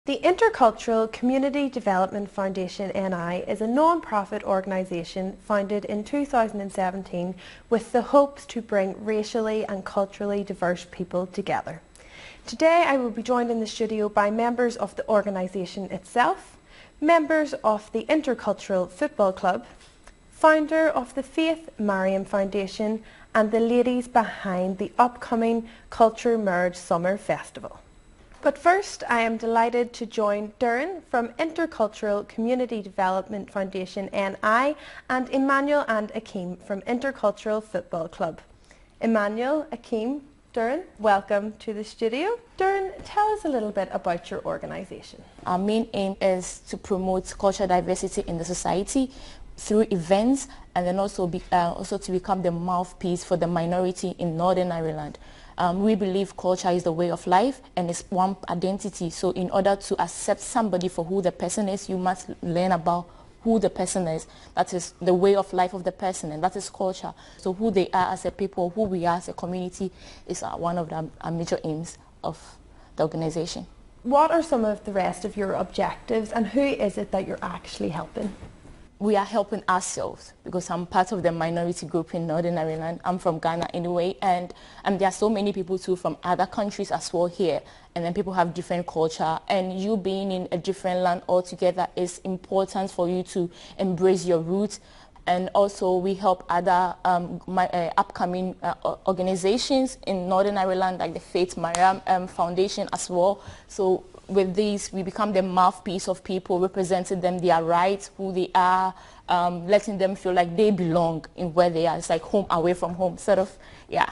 The Intercultural Community Development Foundation NI is a non-profit organisation founded in 2017 with the hopes to bring racially and culturally diverse people together. Today I will be joined in the studio by members of the organisation itself, members of the Intercultural Football Club, founder of the Faith Mariam Foundation and the ladies behind the upcoming Culture Merge Summer Festival. But first, I am delighted to join Doireann from Intercultural Community Development Foundation NI and Emmanuel and Akeem from Intercultural Football Club. Emmanuel, Akeem, Doireann, welcome to the studio. Doireann, tell us a little bit about your organisation. Our main aim is to promote cultural diversity in the society through events and then also to become the mouthpiece for the minority in Northern Ireland. We believe culture is the way of life and it's one identity. So in order to accept somebody for who the person is, you must learn about who the person is. That is the way of life of the person, and that is culture. So who they are as a people, who we are as a community is one of our major aims of the organization. What are some of the rest of your objectives and who is it that you're actually helping? We are helping ourselves because I'm part of the minority group in Northern Ireland. I'm from Ghana anyway, and there are so many people too from other countries as well here, and then people have different culture, and you being in a different land altogether is important for you to embrace your roots. And also we help other upcoming organizations in Northern Ireland like the Faith Mariam Foundation as well. So with these, we become the mouthpiece of people, representing them their rights, who they are, letting them feel like they belong in where they are. It's like home away from home, sort of, yeah.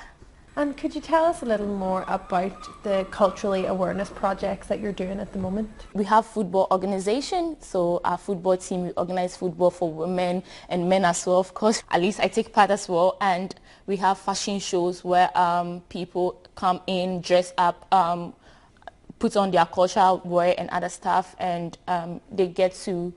And could you tell us a little more about the culturally awareness projects that you're doing at the moment? We have football organization, so our football team, we organize football for women and men as well, of course. At least I take part as well, and we have fashion shows where people come in, dress up, put on their cultural wear and other stuff, and they get to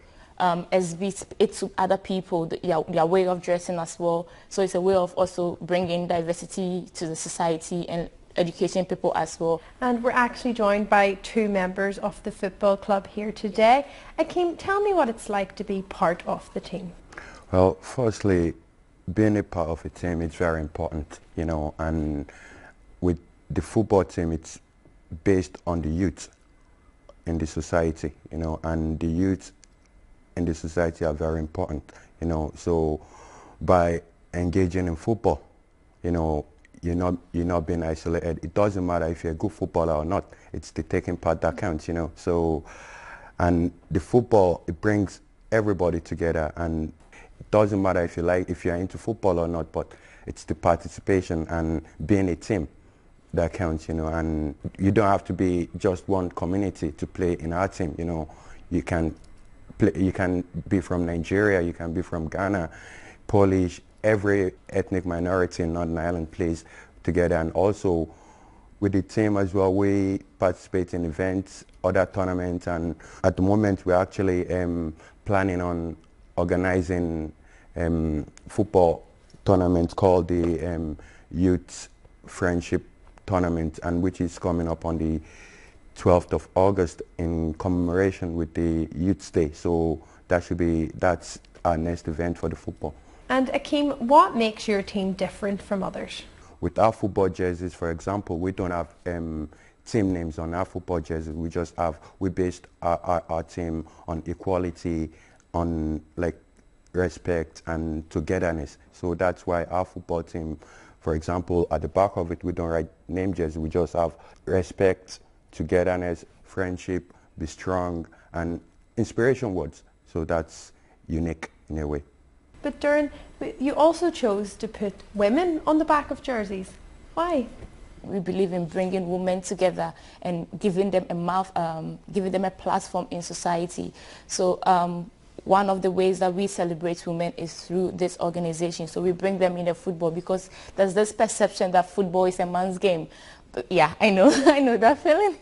exhibit it to other people, their way of dressing as well. So it's a way of also bringing diversity to the society and educating people as well. And we're actually joined by two members of the football club here today. Akeem, tell me what it's like to be part of the team. Well, firstly, being a part of a team is very important, you know, and with the football team, it's based on the youth in the society, you know, and the youth in the society are very important, you know. So by engaging in football, you know, you're not being isolated. It doesn't matter if you're a good footballer or not. It's the taking part that counts, you know. So, and the football, it brings everybody together, and it doesn't matter if you're into football or not, but it's the participation and being a team that counts, you know. And you don't have to be just one community to play in our team, you know. You can be from Nigeria, you can be from Ghana, Polish, every ethnic minority in Northern Ireland plays together. And also with the team as well, we participate in events, other tournaments, and at the moment we're actually planning on organizing football tournament called the Youth Friendship Tournament, and which is coming up on the 12th of August in commemoration with the Youth Day. So that's our next event for the football. And Akeem, what makes your team different from others? With our football jerseys, for example, we don't have team names on our football jerseys. We based our team on equality, on like respect and togetherness. So that's why our football team, for example, at the back of it, we don't write name jerseys. We just have respect, togetherness, friendship, be strong, and inspiration words. So that's unique in a way. But Doireann, you also chose to put women on the back of jerseys. Why? We believe in bringing women together and giving them a platform in society. So one of the ways that we celebrate women is through this organization. So we bring them in the football because there's this perception that football is a man's game. But yeah, I know, I know that feeling.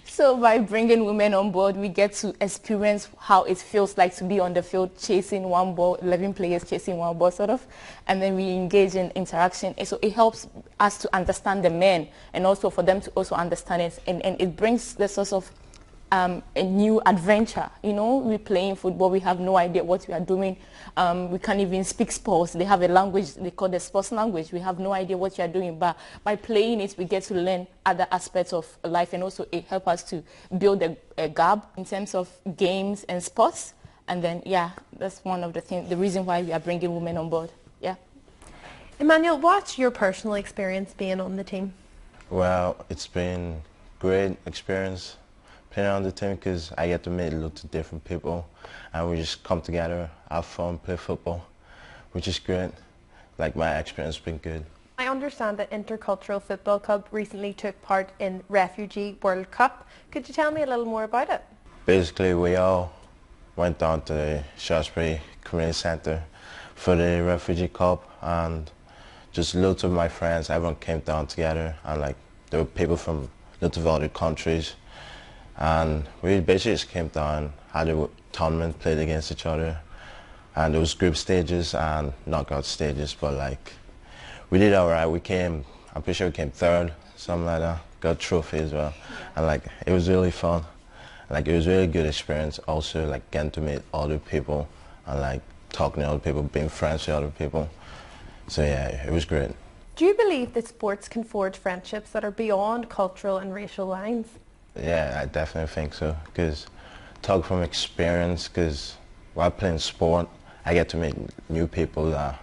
So by bringing women on board, we get to experience how it feels like to be on the field chasing one ball, 11 players chasing one ball sort of, and then we engage in interaction. And so it helps us to understand the men and also for them to also understand it. And it brings the sort of a new adventure. You know, we're playing football, we have no idea what we are doing. We can't even speak sports. They have a language, they call the sports language. We have no idea what you are doing, but by playing it, we get to learn other aspects of life, and also it helps us to build a gap in terms of games and sports. And then, yeah, that's one of the things, the reason why we are bringing women on board. Yeah. Emmanuel, what's your personal experience being on the team? Well, it's been great experience playing on the team because I get to meet lots of different people and we just come together, have fun, play football, which is great. Like, my experience has been good. I understand that Intercultural Football Club recently took part in Refugee World Cup. Could you tell me a little more about it? Basically, we all went down to the Shaftesbury Community Centre for the Refugee Cup, and just loads of my friends, everyone came down together, and like there were people from lots of other countries, and we basically just came down, had a tournament, played against each other, and there was group stages and knockout stages, but like we did alright. I'm pretty sure we came third, something like that, got a trophy as well, and like it was really fun. Like, it was a really good experience, also like getting to meet other people and like talking to other people, being friends with other people. So yeah, it was great. Do you believe that sports can forge friendships that are beyond cultural and racial lines? Yeah, I definitely think so, because talk from experience, because while playing sport, I get to meet new people that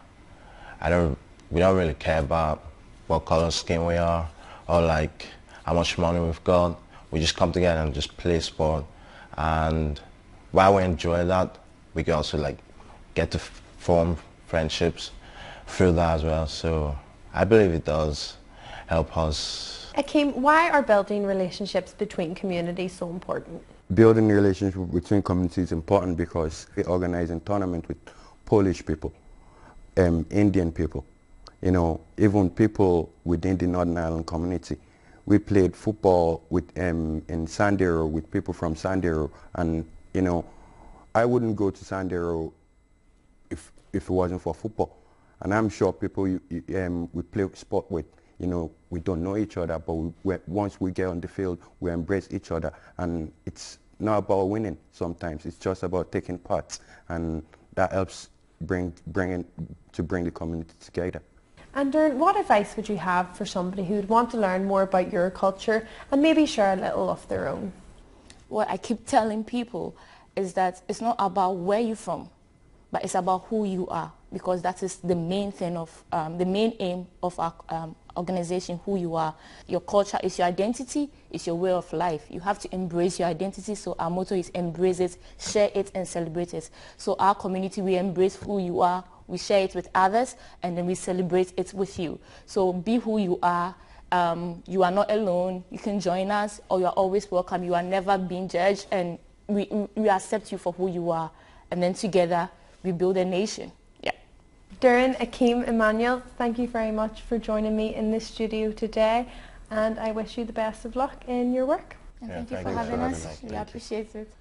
we don't really care about what color skin we are or like how much money we've got. We just come together and just play sport, and while we enjoy that, we can also like get to form friendships through that as well. So I believe it does help us. Akeem, why are building relationships between communities so important? Building relationships between communities is important because we're organizing tournaments with Polish people, Indian people, you know, even people within the Northern Ireland community. We played football with in Sandero with people from Sandero, and you know, I wouldn't go to Sandero if it wasn't for football. And I'm sure people we play sport with, you know, we don't know each other, but once we get on the field, we embrace each other, and it's not about winning. Sometimes it's just about taking part, and that helps bring the community together. And Darren, what advice would you have for somebody who would want to learn more about your culture and maybe share a little of their own? What I keep telling people is that it's not about where you're from, but it's about who you are, because that is the main thing of the main aim of our organization. Who you are, your culture is your identity, is your way of life. You have to embrace your identity. So our motto is embrace it, share it, and celebrate it. So our community, we embrace who you are, we share it with others, and then we celebrate it with you. So be who you are. You are not alone. You can join us, or you are always welcome. You are never being judged, and we accept you for who you are. And then together, we build a nation. Yeah. Darren, Akeem, Emmanuel, thank you very much for joining me in the studio today, and I wish you the best of luck in your work. And Yeah, thank you for having us. We Thank you. appreciate it.